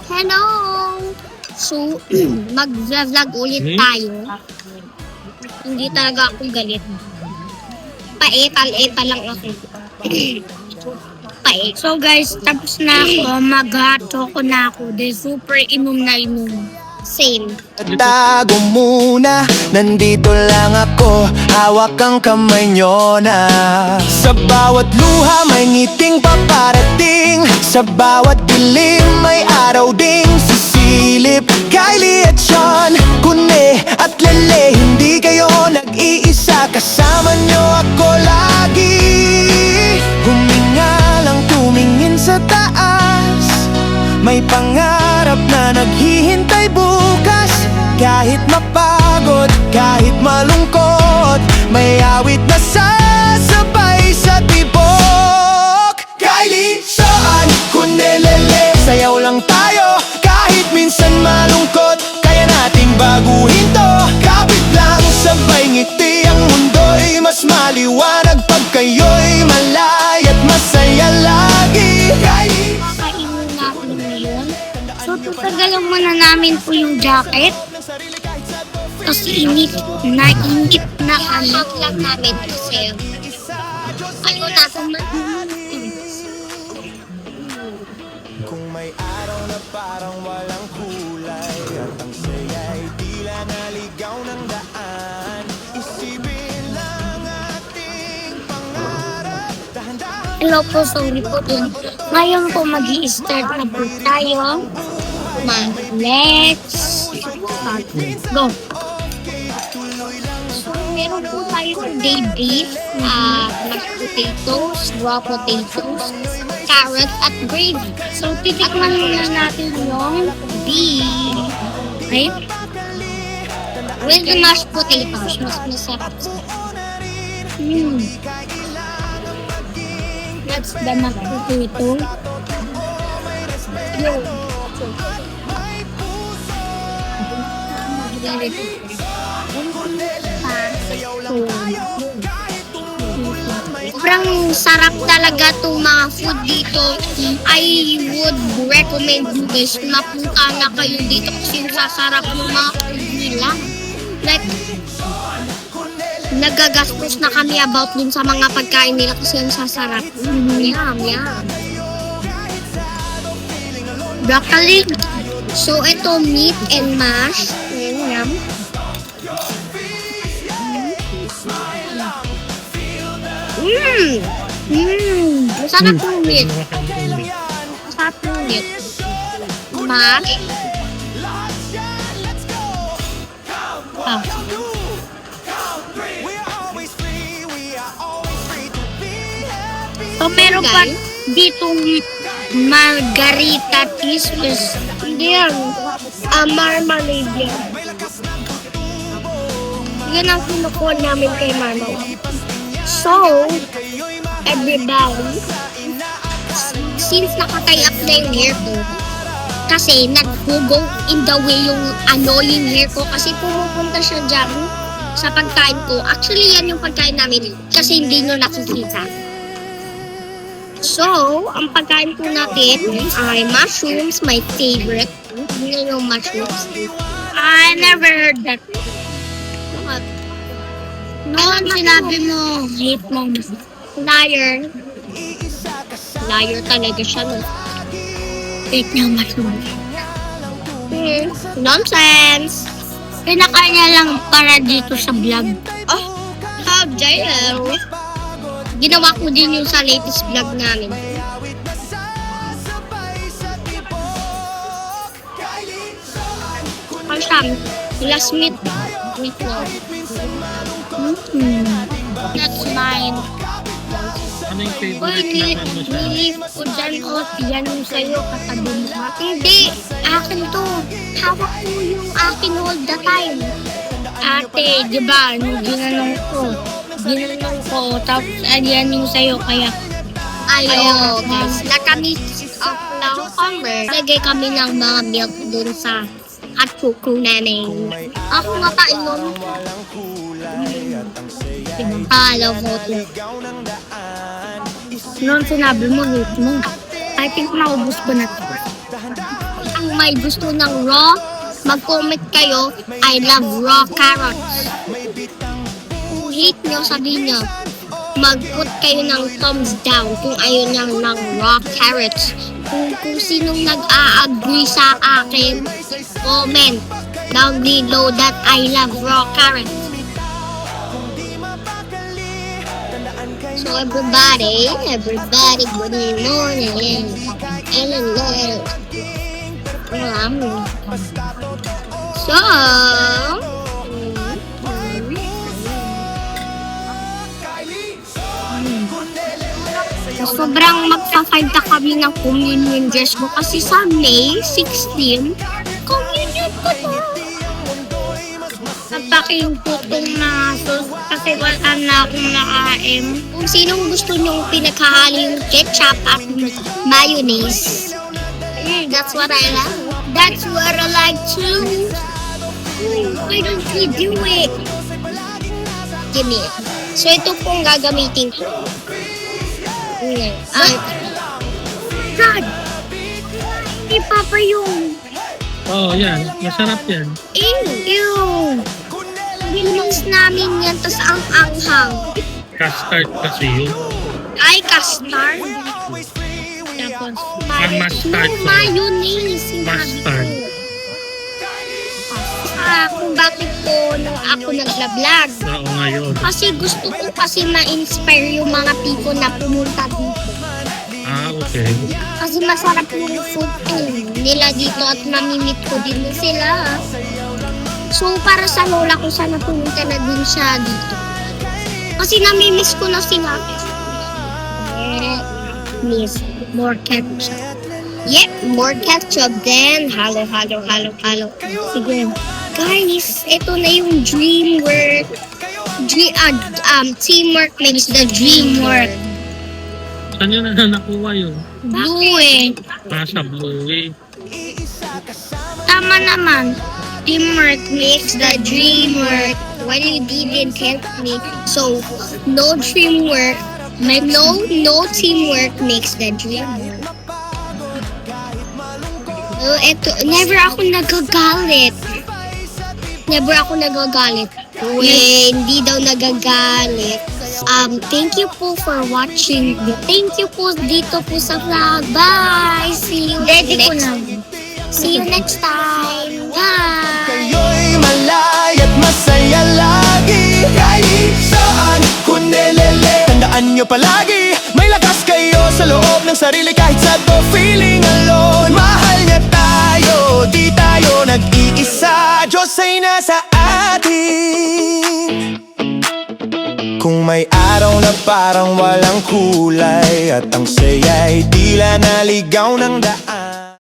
Hello! So, mag-vlog ulit tayo. Hindi talaga ako galit. Paepal-epal lang ako. Pae. So guys, tapos na ako. Mag-choco na ako. The super inom na inom. Same. Tago muna, nandito lang ako. Hawak ang kamay nyo na. Sa bawat luha may ngiting paparating. Sa bawat dilim may araw ding sisilip. Kylie at Sean, Kune at Lele, hindi kayo nag-iisa. Kasama nyo ako lagi. Huminga lang, tumingin sa taas. May pangarap na naghihintay bukas. Kahit mapagod, kahit malungkot, may awit na sasabay sa tibok. Kylie, Sean, Kunelele, sayaw lang tayo. Kahit minsan malungkot, kaya nating baguhin to. Kapit lang, sabay ngiti, ang mundo'y mas maliwanag pag kayo'y malay at masaya lagi. Kylie, Kakainin natin ngayon. So, tutagalan muna namin po yung jacket. Kasi init na anak lang namin kasi ano na kung may araw na parang walang kulay at ang saya'y tila naligaw ng daan. Isipin lang ating pangarap. Dahan-dahan. Hello po, sorry po dun. Ngayon po mag-i-start na po tayo. Let's start. Go! So, meron po tayong day beef, mashed potatoes, raw potatoes, carrots, at gravy. So, titikman muna natin yung beef. Okay? With the mashed potatoes, mas masarap siya. That's the mashed potato. Yo. Sobrang sarap talaga itong mga food dito. I would recommend you guys na punta na kayo dito kasi sasarap yung mga food nila. Like, nagagastos na kami about dun sa mga pagkain nila kasi yung sasarap. Yum, yum. Broccoli. So, ito meat and mash. Yum. Masarap yung meat. Masarap yung meat. Mash. So, meron pa ditong margarita cheese. Hindi yan. Marmalade yan. Yan ang kinukuha namin kay Mano. So, everybody, since nakatie up na yung hair ko, kasi nag-go in the way yung annoying hair ko kasi pumupunta siya dyan sa pagkain ko. Actually, yan yung pagkain namin kasi hindi nyo nakikita. So, ang pagkain po natin ay mushrooms, my favorite. Hindi yung mushrooms. I never heard that. Noon sinabi mo, hate mo. Liar. Liar talaga siya, no? Fake niya mushrooms. Nonsense. Pinakain niya lang para dito sa vlog. Oh, how dare you? Ginawa ko din yung sa latest vlog namin. Kalsam, last meat. Meat lang. That's mine. Ano yung Uy, favorite na ano siya? nilip ko dyan o yan yung sa'yo katabi mo. Hindi, akin to. Hawak ko yung akin all the time. Ate, di ba, nung ginanong ko, tapos yan yung sa'yo, kaya ayaw, guys. Naka-mix up lang kami. Lagay kami ng mga milk dun sa at choco namin. Ako nga pa inom. Alam mo ito. Noon sinabi mo, hate mo. I think naubos ko na ito. ang may gusto ng raw, mag-comment kayo, I love raw carrots. Kung hate nyo, sabihin nyo, mag-put kayo ng thumbs down kung ayaw nyo ng raw carrots. Kung sinong nag-a-agree sa akin, comment down below that I love raw carrots. So everybody, good morning. So, sobrang magpa-find na kami ng communion dress ko kasi sa May 16, communion ko to. Napaking putong na sauce kasi wala na akong nakain. Kung sinong gusto nyong pinaghahalo yung ketchup at mayonnaise, that's what I like. That's what I like too. Why don't we do it? Give me it. So ito pong gagamitin ko. God! Hindi papa yung... Oh, yan. Masarap yan. Ew! Binus namin yan, tas ang anghang. Custard kasi yun. Ay, custard. Tapos, ang mustard No, sauce. mayonnaise. Sinabi Mustard. ko. Kung bakit po nung ako nagla-vlog. Oo, ngayon. Kasi gusto ko kasi ma-inspire yung mga people na pumunta dito. Ah, okay. Kasi masarap yung food nila dito at mamimit ko din sila. So, para sa lola ko, sana pumunta na din siya dito. Kasi namimiss ko na sila. Miss, more ketchup. Yep, more ketchup. Then, halo. Sige. Guys, ito na yung dream work. Teamwork makes the dream work. Saan yun na nakuha yun? Blue eh. Nasa blue eh. Tama naman. Teamwork makes the dream work. When you didn't help me. So, no teamwork. No teamwork makes the dream work. Oh, eto, never ako nagagalit. Uy, hindi daw nagagalit. Thank you po for watching. Thank you po dito po sa vlog. Bye! See you next time. Bye! Kayo'y malay at masaya lagi kahit saan kundelele. Tandaan nyo palagi, may lakas kayo sa loob ng sarili kahit sad o feeling alone. Mahal niya tayo, di tayo nag-iisa. Diyos ay nasa atin. Kung may araw na parang walang kulay at ang saya'y tila naligaw ng daan.